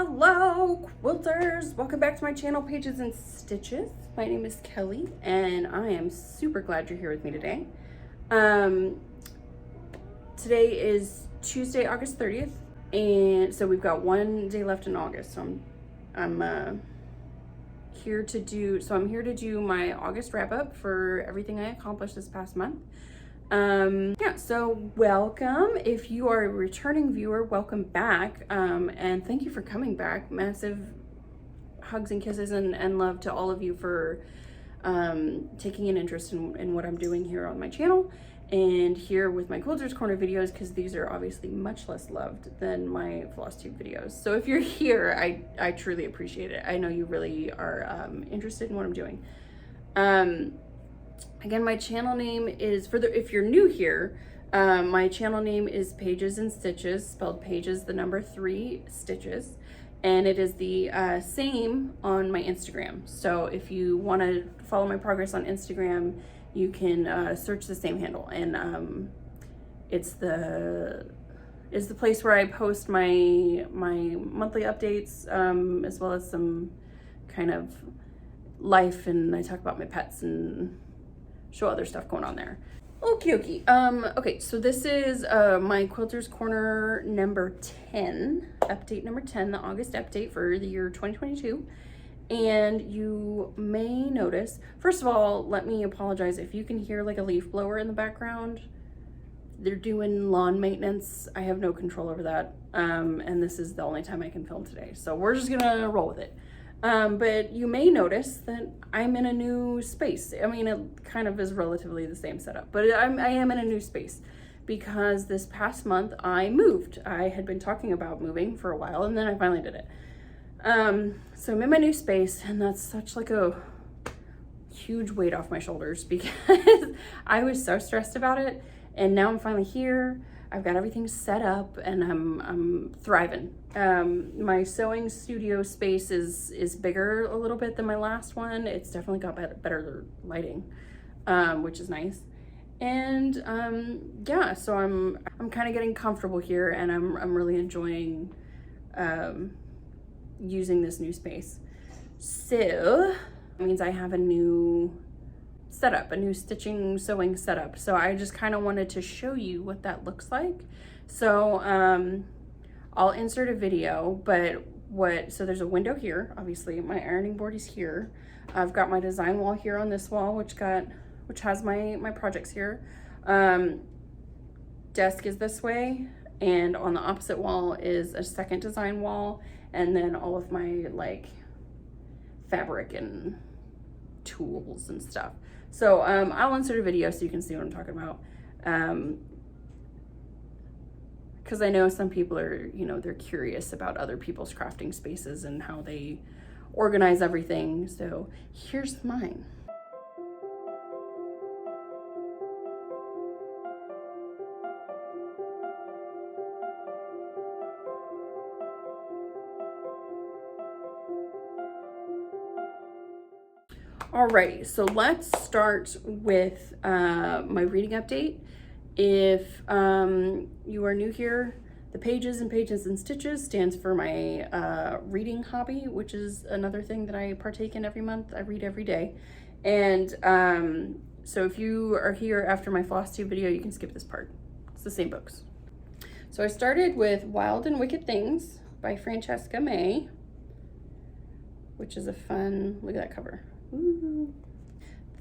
Hello quilters, welcome back to my channel Pages and Stitches. My name is Kelly and I am super glad you're here with me today. Today is Tuesday, August 30th, and so we've got one day left in August. So I'm here to do my August wrap up for everything I accomplished this past month. So welcome. If you are a returning viewer, welcome back, and thank you for coming back. Massive hugs and kisses and love to all of you for taking an interest in what I'm doing here on my channel and here with my Quilters Corner videos, because these are obviously much less loved than my floss tube videos. So if you're here, I truly appreciate it. I know you really are interested in what I'm doing. Again, my channel name is, if you're new here, my channel name is Pages and Stitches, spelled Pages, the number 3 Stitches, and it is the same on my Instagram. So if you want to follow my progress on Instagram, you can search the same handle, and it's the place where I post my monthly updates, as well as some kind of life, and I talk about my pets and show other stuff going on there. Okie dokie. Okay, so this is my Quilters Corner number 10, update number 10, the August update for the year 2022. And you may notice, first of all, let me apologize if you can hear like a leaf blower in the background. They're doing lawn maintenance. I have no control over that. And this is the only time I can film today. So we're just gonna roll with it. But you may notice that I'm in a new space. I mean, it kind of is relatively the same setup, but I am in a new space because this past month I moved. I had been talking about moving for a while, and then I finally did it. So I'm in my new space, and that's such like a huge weight off my shoulders because I was so stressed about it, and now I'm finally here. I've got everything set up and I'm thriving. My sewing studio space is bigger a little bit than my last one. It's definitely got better lighting, which is nice. And yeah, so I'm kind of getting comfortable here, and I'm really enjoying using this new space. So it means I have a new setup, a new stitching sewing setup. So I just kind of wanted to show you what that looks like. So I'll insert a video, but so there's a window here, obviously my ironing board is here. I've got my design wall here on this wall, which has my projects here. Desk is this way, and on the opposite wall is a second design wall, and then all of my like fabric and tools and stuff. So I'll insert a video so you can see what I'm talking about, because I know some people are, they're curious about other people's crafting spaces and how they organize everything. So here's mine. Alrighty, so let's start with my reading update. If you are new here, the Pages and Stitches stands for my reading hobby, which is another thing that I partake in every month. I read every day. And so if you are here after my floss tube video, you can skip this part. It's the same books. So I started with Wild and Wicked Things by Francesca, which is a fun, look at that cover. Ooh.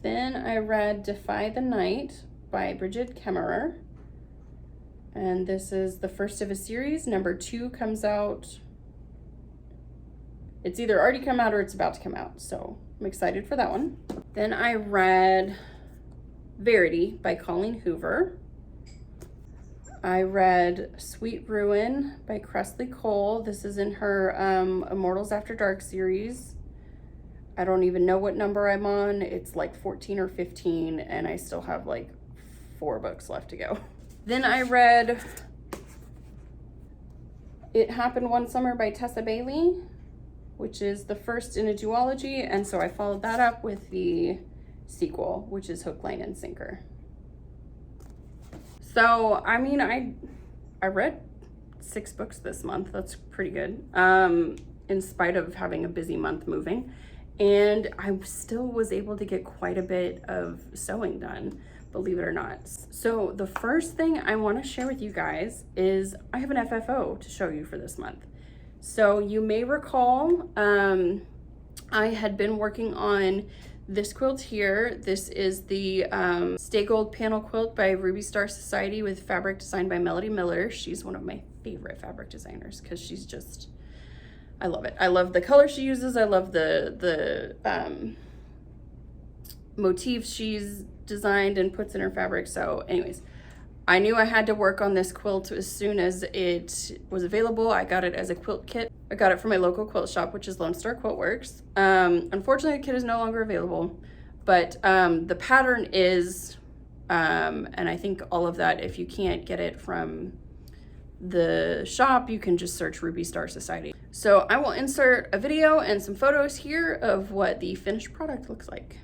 Then I read Defy the Night by Brigid, Kemmerer, and this is the first of a series. Number 2 comes out. It's either already come out or it's about to come out, so I'm excited for that one. Then I read Verity by Colleen Hoover. I read Sweet Ruin by Kresley. This is in her Immortals After Dark series. I don't even know what number I'm on. It's like 14 or 15, and I still have like 4 books left to go. Then I read It Happened One Summer by Tessa, which is the first in a duology, and so I followed that up with the sequel, which is Hook, Line, and Sinker. So, I mean, I read 6 books this month. That's pretty good. in spite of having a busy month moving. And I still was able to get quite a bit of sewing done, believe it or not. So the first thing I want to share with you guys is I have an FFO to show you for this month. So you may recall, I had been working on this quilt here. This is the Stay Gold panel quilt by Ruby Star Society with fabric designed by Melody Miller. She's one of my favorite fabric designers because she's just, I love it. I love the color she uses. I love the motifs she's designed and puts in her fabric. So anyways, I knew I had to work on this quilt as soon as it was available. I got it as a quilt kit. I got it from my local quilt shop, which is Lone Star Quiltworks. Unfortunately, the kit is no longer available, but the pattern is, and I think all of that, if you can't get it from the shop, you can just search Ruby Star Society. So I will insert a video and some photos here of what the finished product looks like.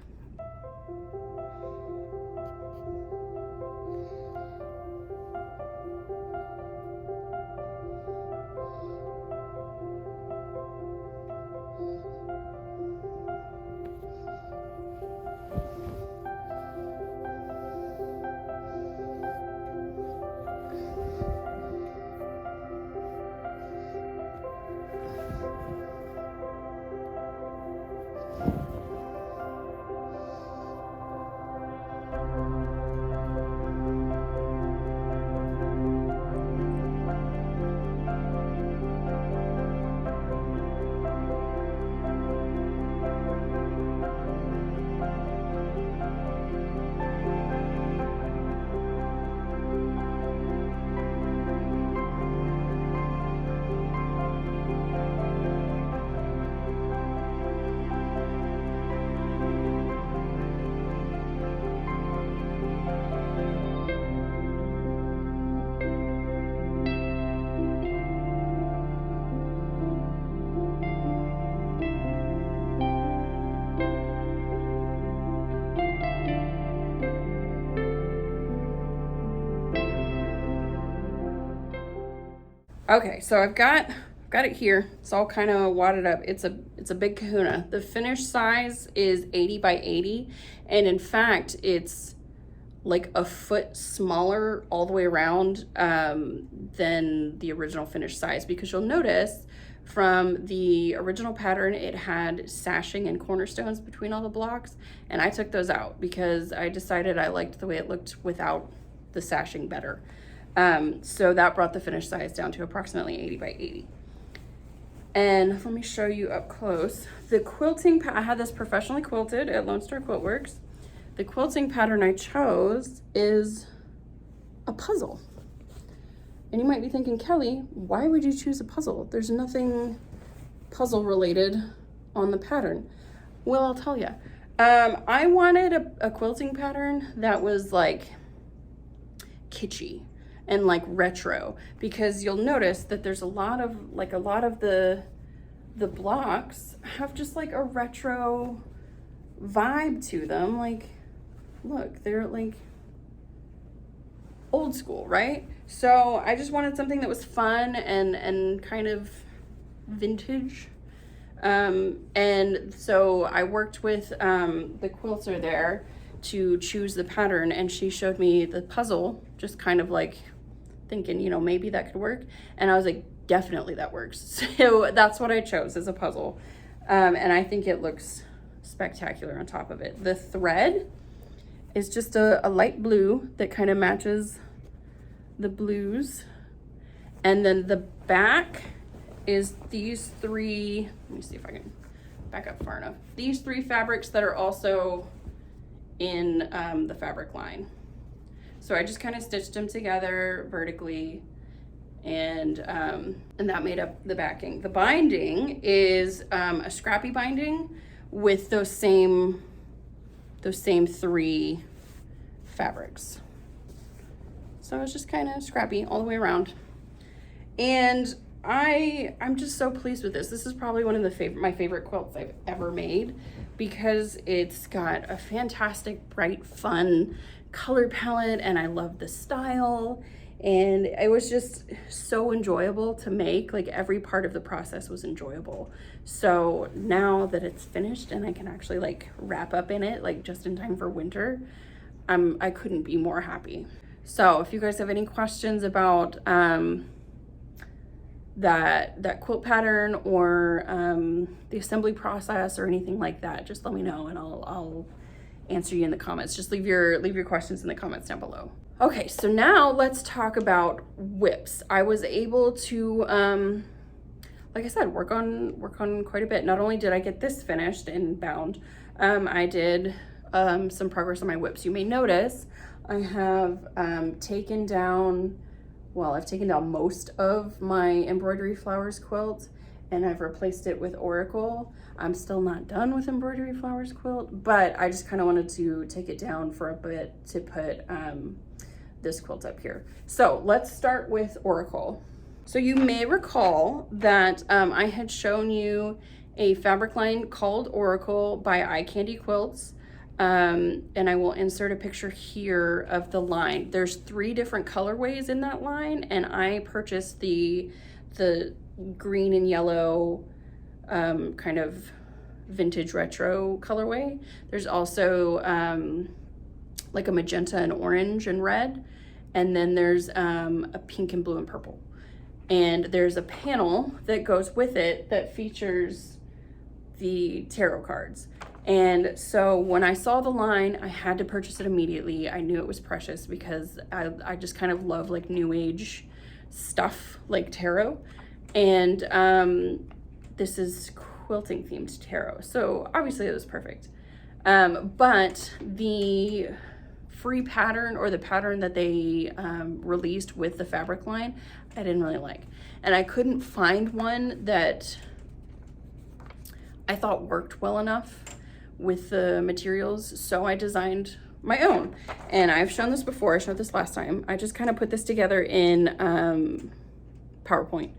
Okay, so I've got it here. It's all kind of wadded up. It's a big Kahuna. The finished size is 80 by 80, and in fact, it's like a foot smaller all the way around than the original finished size, because you'll notice from the original pattern it had sashing and cornerstones between all the blocks, and I took those out because I decided I liked the way it looked without the sashing better. So that brought the finished size down to approximately 80 by 80. And let me show you up close. The quilting, I had this professionally quilted at Lone Star Quiltworks. The quilting pattern I chose is a puzzle. And you might be thinking, Kelly, why would you choose a puzzle? There's nothing puzzle related on the pattern. Well, I'll tell you. I wanted a quilting pattern that was like kitschy and like retro, because you'll notice that there's a lot of the blocks have just like a retro vibe to them. Like, look, they're like old school, right? So I just wanted something that was fun and kind of vintage. And so I worked with the quilter there to choose the pattern, and she showed me the puzzle, just kind of like thinking, you know, maybe that could work. And I was like, definitely that works. So that's what I chose as a puzzle. And I think it looks spectacular on top of it. The thread is just a light blue that kind of matches the blues. And then the back is these three, let me see if I can back up far enough. These three fabrics that are also in the fabric line. So I just kind of stitched them together vertically, and that made up the backing. The binding is a scrappy binding with those same three fabrics. So it's just kind of scrappy all the way around. And I'm just so pleased with this. This is probably one of my favorite quilts I've ever made, because it's got a fantastic, bright, fun color palette, and I love the style. and it was just so enjoyable to make. Like every part of the process was enjoyable. So now that it's finished and I can actually like wrap up in it, like just in time for winter, I couldn't be more happy. So if you guys have any questions about that quilt pattern or the assembly process or anything like that, just let me know and I'll answer you in the comments. Just leave your questions in the comments down below. Okay, so now let's talk about whips. I was able to, like I said, work on quite a bit. Not only did I get this finished and bound, I did some progress on my whips. You may notice I have taken down, well, I've taken down most of my Embroidery Flowers quilt and I've replaced it with Oracle. I'm still not done with Embroidery Flowers quilt, but I just kind of wanted to take it down for a bit to put this quilt up here. So let's start with Oracle. So you may recall that I had shown you a fabric line called Oracle by Candy Quilts. And I will insert a picture here of the line. There's 3 different colorways in that line, and I purchased the green and yellow kind of vintage retro colorway. There's also like a magenta and orange and red, and then there's a pink and blue and purple. And there's a panel that goes with it that features the tarot cards. And so when I saw the line, I had to purchase it immediately. I knew it was precious because I just kind of love like new age stuff like tarot. And this is quilting themed tarot. So obviously it was perfect. But the free pattern, or the pattern that they released with the fabric line, I didn't really like. And I couldn't find one that I thought worked well enough with the materials, so I designed my own. And I've shown this before, I showed this last time. I just kind of put this together in PowerPoint.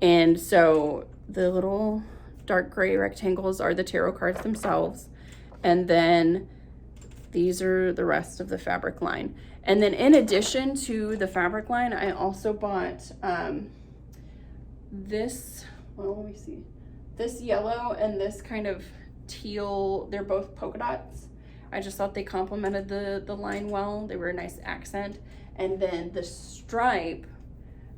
And so the little dark gray rectangles are the tarot cards themselves. And then these are the rest of the fabric line. And then in addition to the fabric line, I also bought this, well, let me see, this yellow and this kind of teal. They're both polka dots. I just thought they complemented the line well. They were a nice accent. And then the stripe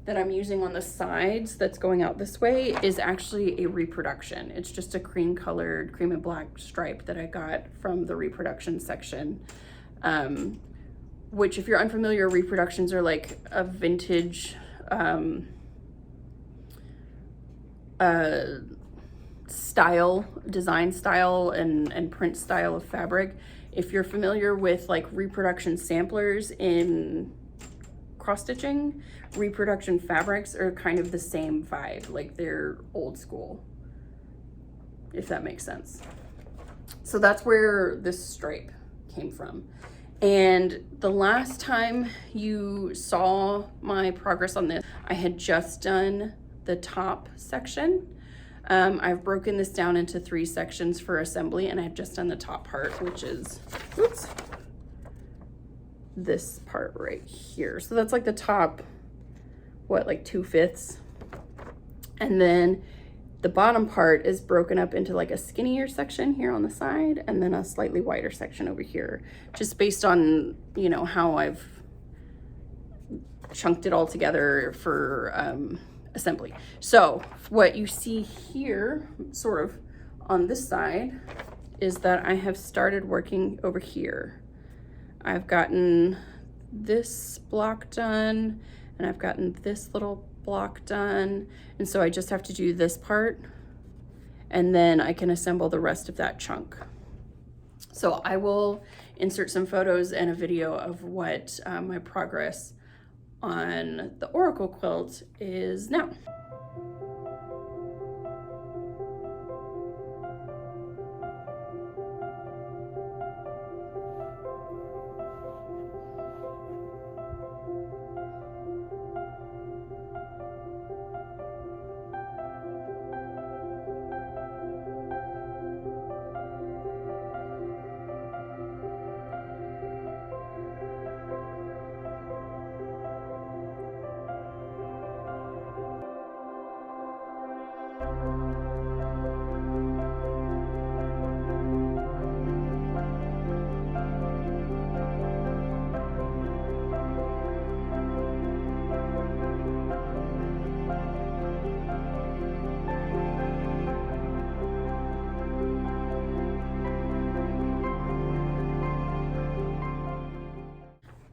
that I'm using on the sides that's going out this way is actually a reproduction. It's just a cream and black stripe that I got from the reproduction section. Which, if you're unfamiliar, reproductions are like a vintage design style and print style of fabric. If you're familiar with like reproduction samplers in cross stitching, reproduction fabrics are kind of the same vibe. Like they're old school, if that makes sense. So that's where this stripe came from. And the last time you saw my progress on this, I had just done the top section. I've broken this down into 3 sections for assembly, and I've just done the top part, which is, oops, this part right here. So that's like the top, what, like 2/5. And then the bottom part is broken up into like a skinnier section here on the side, and then a slightly wider section over here, just based on, you know, how I've chunked it all together for assembly. So what you see here, sort of on this side, is that I have started working over here. I've gotten this block done, and I've gotten this little block done, and so I just have to do this part, and then I can assemble the rest of that chunk. So I will insert some photos and a video of what my progress on the Oracle quilt is now.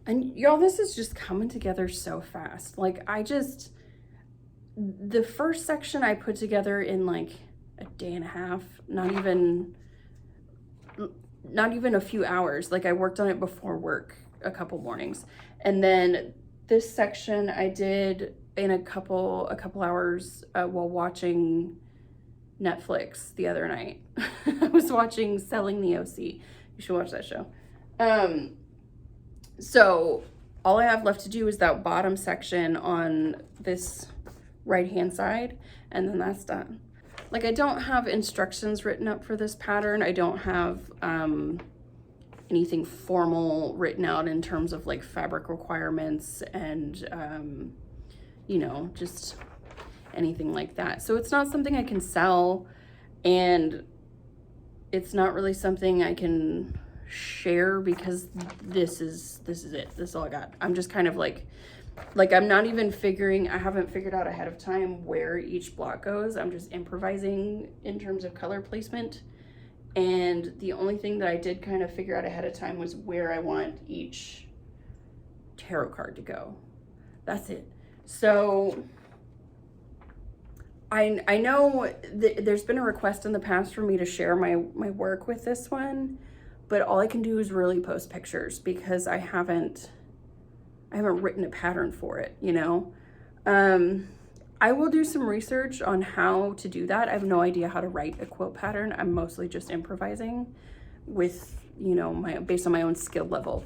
And y'all, this is just coming together so fast. Like, the first section I put together in like a day and a half, not even a few hours. Like, I worked on it before work a couple mornings. And then this section I did in a couple hours while watching Netflix the other night. I was watching Selling the OC. You should watch that show. So all I have left to do is that bottom section on this right hand side, and then that's done. Like, I don't have instructions written up for this pattern. I don't have anything formal written out in terms of like fabric requirements and you know, just anything like that. So it's not something I can sell, and it's not really something I can share because this is it. This is all I got. I'm just kind of like I'm not even I haven't figured out ahead of time where each block goes. I'm just improvising in terms of color placement. And the only thing that I did kind of figure out ahead of time was where I want each tarot card to go. That's it. So I know there's been a request in the past for me to share my work with this one, but all I can do is really post pictures because I haven't written a pattern for it, you know? I will do some research on how to do that. I have no idea how to write a quilt pattern. I'm mostly just improvising with, you know, based on my own skill level.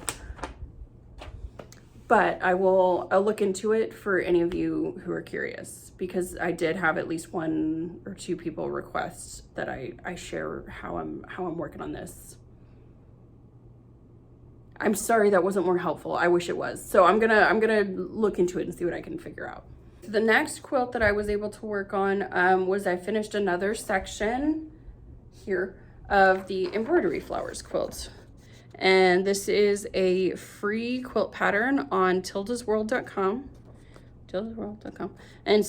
But I'll look into it for any of you who are curious, because I did have at least 1 or 2 people request that I share how I'm working on this. I'm sorry that wasn't more helpful. I wish it was. So I'm gonna look into it and see what I can figure out. The next quilt that I was able to work on was I finished another section here of the Embroidery Flowers quilt. And this is a free quilt pattern on tildasworld.com. And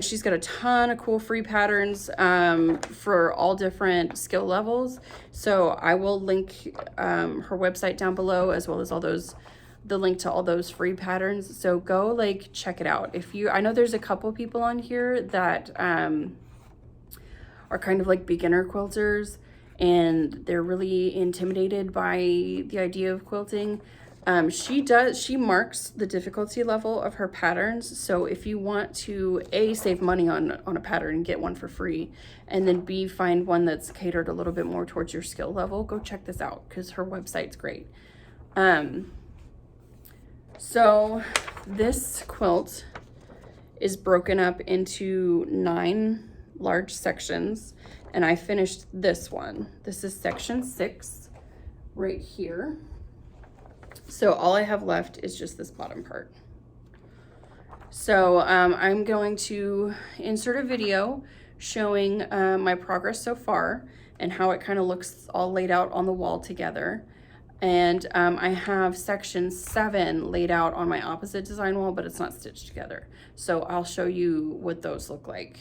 she's got a ton of cool free patterns for all different skill levels. So I will link her website down below, as well as the link to all those free patterns. So go like check it out. I know there's a couple people on here that are kind of like beginner quilters, and they're really intimidated by the idea of quilting. She marks the difficulty level of her patterns. So if you want to A, save money on a pattern and get one for free, and then B, find one that's catered a little bit more towards your skill level, go check this out because her website's great. So this quilt is broken up into 9 large sections, and I finished this one. This is section 6 right here. So all I have left is just this bottom part. So I'm going to insert a video showing my progress so far and how it kind of looks all laid out on the wall together. And I have section 7 laid out on my opposite design wall, but it's not stitched together. So I'll show you what those look like.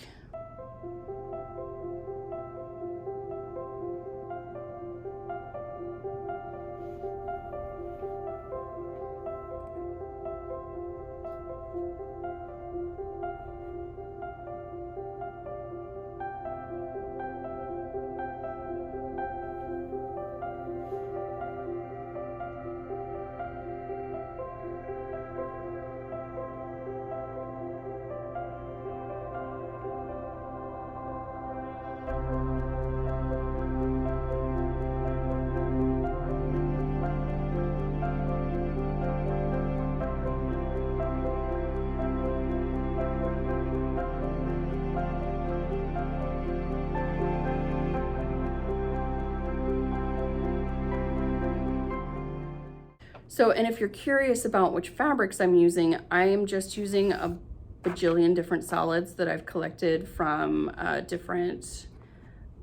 So, and if you're curious about which fabrics I'm using, I am just using a bajillion different solids that I've collected from different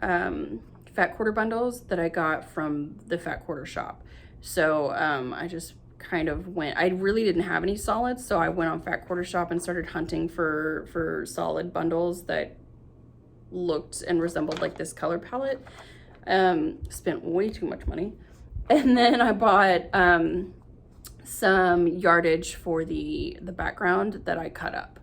fat quarter bundles that I got from the fat quarter shop. So I just kind of I really didn't have any solids, so I went on fat quarter shop and started hunting for solid bundles that looked and resembled like this color palette. Spent way too much money. And then I bought some yardage for the background that I cut up.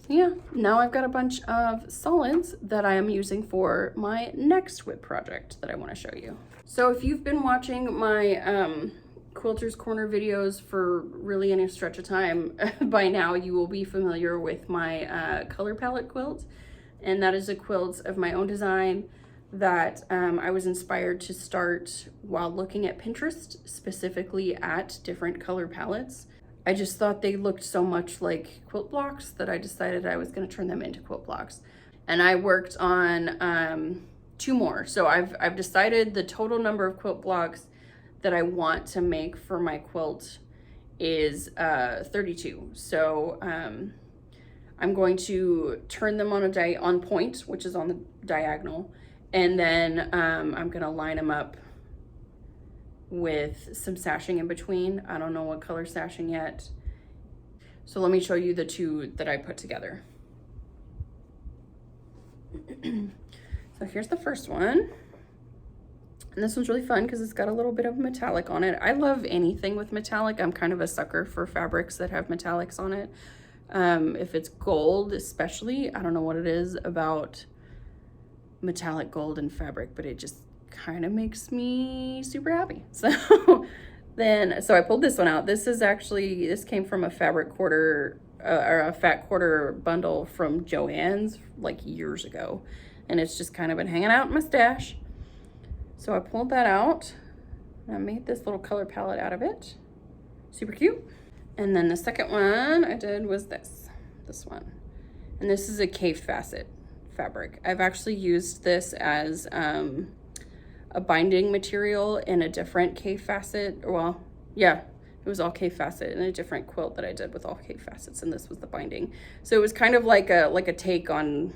Yeah, now I've got a bunch of solids that I am using for my next whip project that I want to show you. So if you've been watching my Quilters Corner videos for really any stretch of time, by now you will be familiar with my color palette quilt. And that is a quilt of my own design that I was inspired to start while looking at Pinterest, specifically at different color palettes. I just thought they looked so much like quilt blocks that I decided I was going to turn them into quilt blocks. And I worked on 2 more. So I've decided the total number of quilt blocks that I want to make for my quilt is 32. So I'm going to turn them on point, which is on the diagonal, and then I'm going to line them up with some sashing in between. I don't know what color sashing yet. So let me show you the 2 that I put together. So here's the first one. And this one's really fun because it's got a little bit of metallic on it. I love anything with metallic. I'm kind of a sucker for fabrics that have metallics on it. If it's gold especially, I don't know what it is about metallic gold and fabric, but it just kind of makes me super happy. So I pulled this one out. This came from a fabric quarter or a fat quarter bundle from Joann's like years ago, and it's just kind of been hanging out in my stash. So I pulled that out and I made this little color palette out of it. Super cute. And then the second one I did was this one, and this is a cave facet fabric. I've actually used this as a binding material in a different cave facet. Well, yeah, it was all cave facet in a different quilt that I did with all cave facets, and this was the binding. So it was kind of like a take on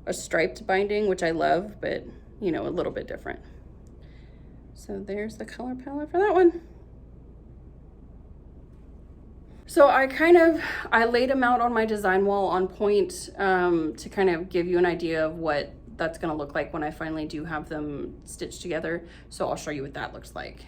a striped binding, which I love, but you know, a little bit different. So there's the color palette for that one. So I laid them out on my design wall on point to kind of give you an idea of what that's gonna look like when I finally do have them stitched together. So I'll show you what that looks like.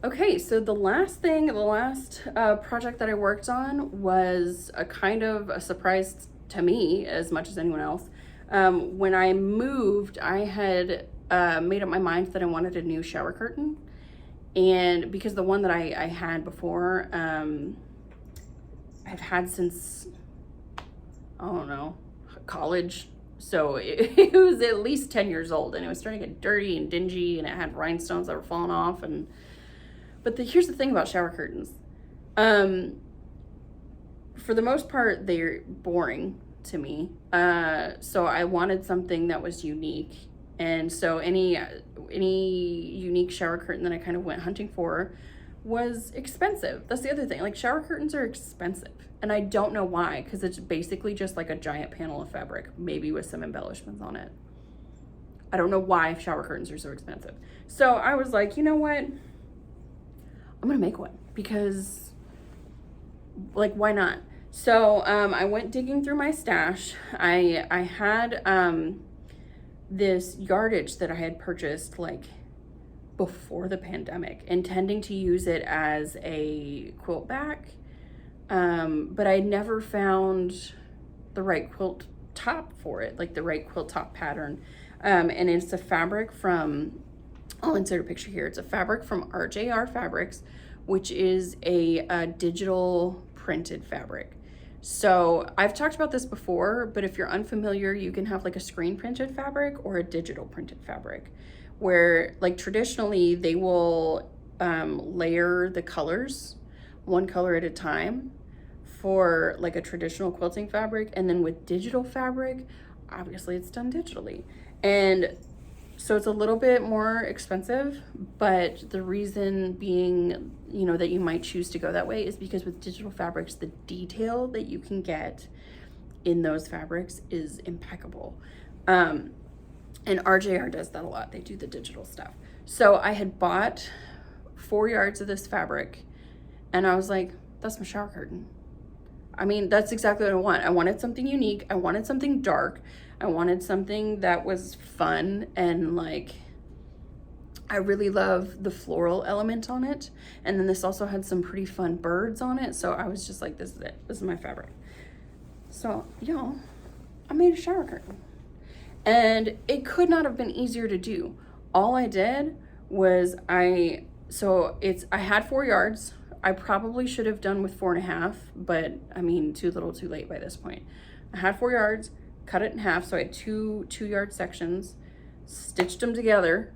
Okay, so the last project that I worked on was a kind of a surprise to me as much as anyone else. When I moved, I had made up my mind that I wanted a new shower curtain. And because the one that I had before, I've had since, I don't know, college. So it was at least 10 years old, and it was starting to get dirty and dingy, and it had rhinestones that were falling off. But here's the thing about shower curtains. For the most part, they're boring to me. So I wanted something that was unique. And so any unique shower curtain that I kind of went hunting for was expensive. That's the other thing. Like, shower curtains are expensive. And I don't know why, because it's basically just like a giant panel of fabric, maybe with some embellishments on it. I don't know why shower curtains are so expensive. So I was like, you know what? I'm gonna make one, because like, why not? So I went digging through my stash. I had this yardage that I had purchased like before the pandemic, intending to use it as a quilt back, but I never found the right quilt top for it, like the right quilt top pattern. And it's a fabric from, I'll insert a picture here. It's a fabric from RJR Fabrics, which is a digital printed fabric. So I've talked about this before, but if you're unfamiliar, you can have like a screen printed fabric or a digital printed fabric, where like traditionally they will layer the colors one color at a time for like a traditional quilting fabric. And then with digital fabric, obviously it's done digitally. And so it's a little bit more expensive, but the reason being, you know, that you might choose to go that way is because with digital fabrics, the detail that you can get in those fabrics is impeccable. And RJR does that a lot. They do the digital stuff. So I had bought 4 yards of this fabric and I was like, that's my shower curtain. I mean, that's exactly what I want. I wanted something unique. I wanted something dark. I wanted something that was fun, and like, I really love the floral element on it. And then this also had some pretty fun birds on it. So I was just like, this is it. This is my fabric. So, y'all, I made a shower curtain. And it could not have been easier to do. All I did was I had 4 yards. I probably should have done with 4.5, but I mean, too little too late by this point. I had 4 yards, cut it in half. So I had two 2-yard sections, stitched them together,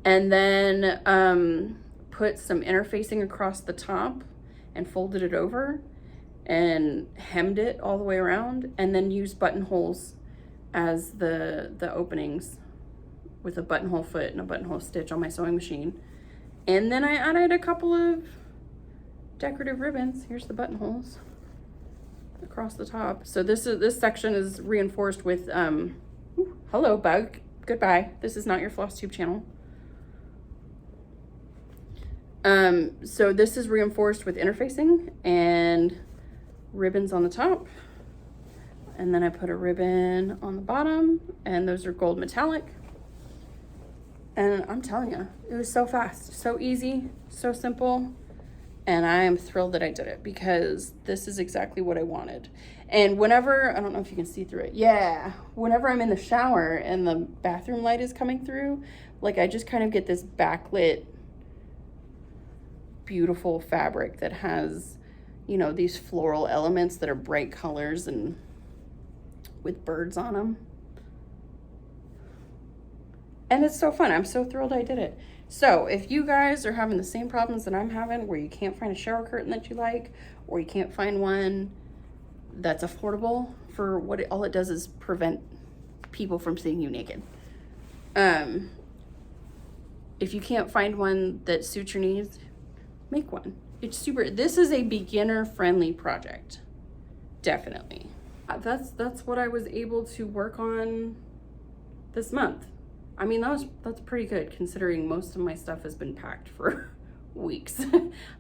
and then put some interfacing across the top and folded it over and hemmed it all the way around, and then used buttonholes as the openings with a buttonhole foot and a buttonhole stitch on my sewing machine. And then I added a couple of decorative ribbons. Here's the buttonholes across the top. So this section is reinforced with hello bug, goodbye. This is not your floss tube channel. So this is reinforced with interfacing and ribbons on the top. And then I put a ribbon on the bottom, and those are gold metallic. And I'm telling you, it was so fast, so easy, so simple. And I am thrilled that I did it, because this is exactly what I wanted. And whenever, I don't know if you can see through it. Yeah. Whenever I'm in the shower and the bathroom light is coming through, like, I just kind of get this backlit, beautiful fabric that has, you know, these floral elements that are bright colors and with birds on them. And it's so fun. I'm so thrilled I did it. So if you guys are having the same problems that I'm having, where you can't find a shower curtain that you like, or you can't find one that's affordable for what all it does is prevent people from seeing you naked. If you can't find one that suits your needs, make one. It's super, this is a beginner friendly project. Definitely. That's what I was able to work on this month. I mean, that's pretty good considering most of my stuff has been packed for weeks.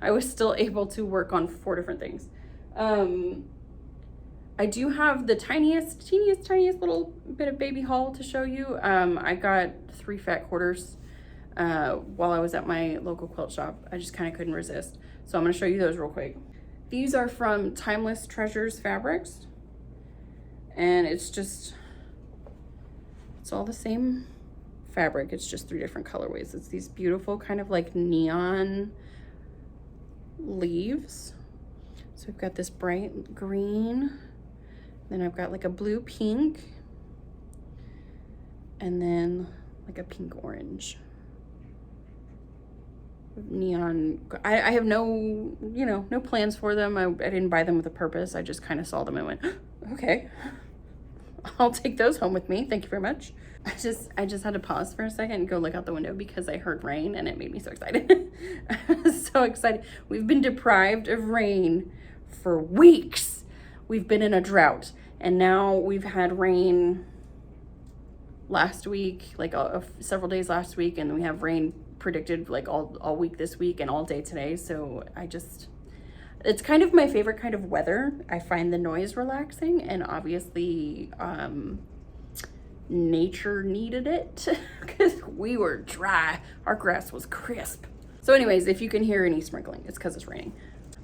I was still able to work on 4 different things. I do have the teeniest little bit of baby haul to show you. I got 3 fat quarters while I was at my local quilt shop. I just kind of couldn't resist. So I'm going to show you those real quick. These are from Timeless Treasures Fabrics. And it's all the same fabric. It's just 3 different colorways. It's these beautiful kind of like neon leaves. So I've got this bright green, then I've got like a blue pink, and then like a pink orange. Neon. I have no, no plans for them. I didn't buy them with a purpose. I just kind of saw them and went, okay, I'll take those home with me. Thank you very much. I just had to pause for a second and go look out the window because I heard rain and it made me so excited. I was so excited. We've been deprived of rain for weeks. We've been in a drought, and now we've had rain last week, like several days last week, and we have rain predicted like all week this week and all day today. So it's kind of my favorite kind of weather. I find the noise relaxing, and obviously nature needed it because we were dry. Our grass was crisp. So anyways, if you can hear any sprinkling, it's because it's raining.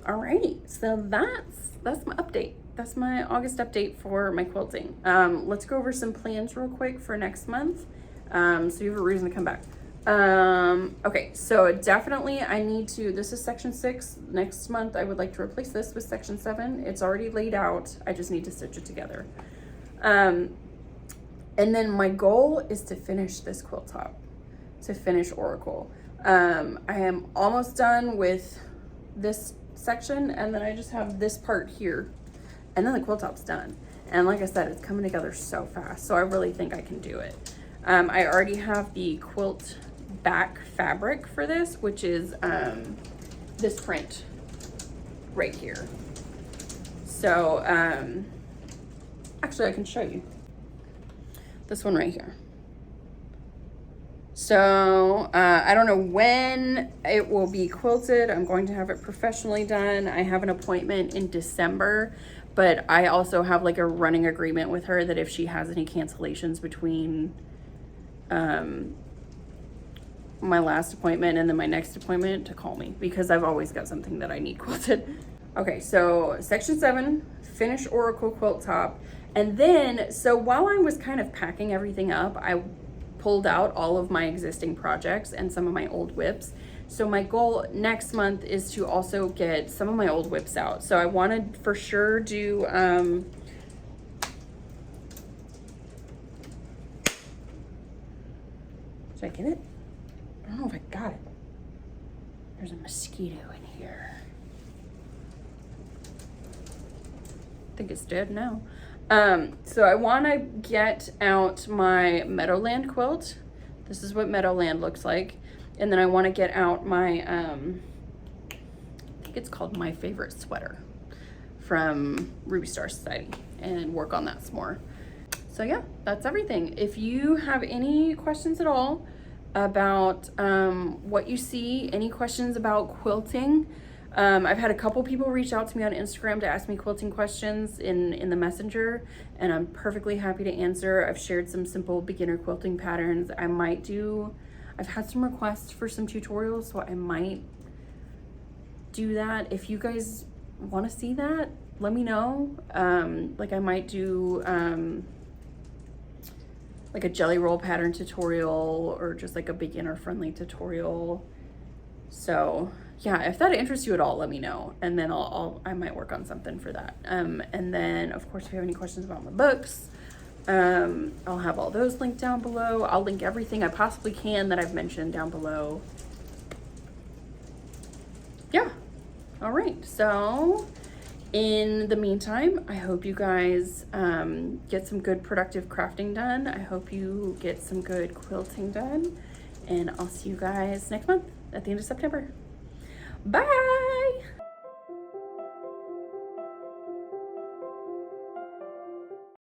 Alrighty, so that's my update. That's my August update for my quilting. Let's go over some plans real quick for next month, so you have a reason to come back. Okay, so definitely I need to, this is section 6. Next month I would like to replace this with section 7. It's already laid out. I just need to stitch it together. And then my goal is to finish this quilt top, to finish Oracle. I am almost done with this section, and then I just have this part here, and then the quilt top's done. And like I said, it's coming together so fast, so I really think I can do it. I already have the quilt back fabric for this, which is this print right here. So actually I can show you this one right here. So I don't know when it will be quilted. I'm going to have it professionally done. I have an appointment in December, but I also have like a running agreement with her that if she has any cancellations between my last appointment and then my next appointment, to call me, because I've always got something that I need quilted. Okay, so section 7, finish Oracle quilt top. And then, so while I was kind of packing everything up, I pulled out all of my existing projects and some of my old whips. So my goal next month is to also get some of my old whips out. So I want to for sure do did I get it? I don't know if I got it. There's a mosquito in here. I think it's dead now. So I want to get out my Meadowland quilt. This is what Meadowland looks like. And then I want to get out my, I think it's called My Favorite Sweater from Ruby Star Society, and work on that some more. So yeah, that's everything. If you have any questions at all about what you see, any questions about quilting, I've had a couple people reach out to me on Instagram to ask me quilting questions in the messenger, and I'm perfectly happy to answer. I've shared some simple beginner quilting patterns. I've had some requests for some tutorials, so I might do that. If you guys want to see that, let me know. Like I might do like a jelly roll pattern tutorial, or just like a beginner friendly tutorial. So yeah, if that interests you at all, let me know, and then I might work on something for that. And then of course, if you have any questions about my books, I'll have all those linked down below. I'll link everything I possibly can that I've mentioned down below. Yeah, all right, so in the meantime, I hope you guys get some good productive crafting done. I hope you get some good quilting done, and I'll see you guys next month at the end of September. Bye!